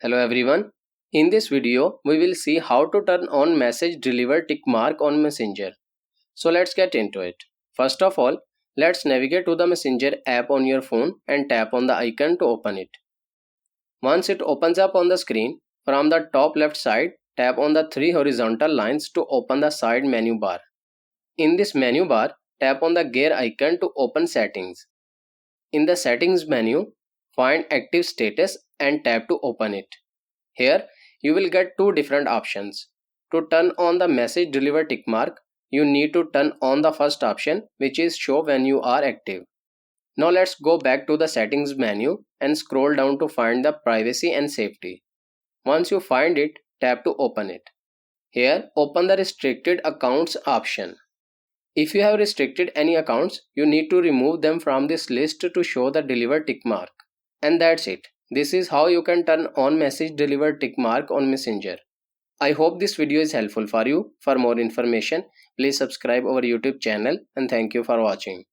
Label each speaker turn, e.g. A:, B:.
A: Hello everyone. In this video, we will see how to turn on message deliver tick mark on Messenger. So let's get into it. First of all, let's navigate to the Messenger app on your phone and tap on the icon to open it. Once it opens up on the screen, from the top left side, tap on the three horizontal lines to open the side menu bar. In this menu bar, tap on the gear icon to open settings. In the settings menu, find active status and tap to open it. Here, you will get two different options. To turn on the message deliver tick mark, you need to turn on the first option, which is show when you are active. Now let's go back to the settings menu and scroll down to find the privacy and safety. Once you find it, tap to open it. Here, open the restricted accounts option. If you have restricted any accounts, you need to remove them from this list to show the deliver tick mark. And that's it. This is how you can turn on message deliver tick mark on Messenger. I hope this video is helpful for you. For more information, please subscribe our YouTube channel and thank you for watching.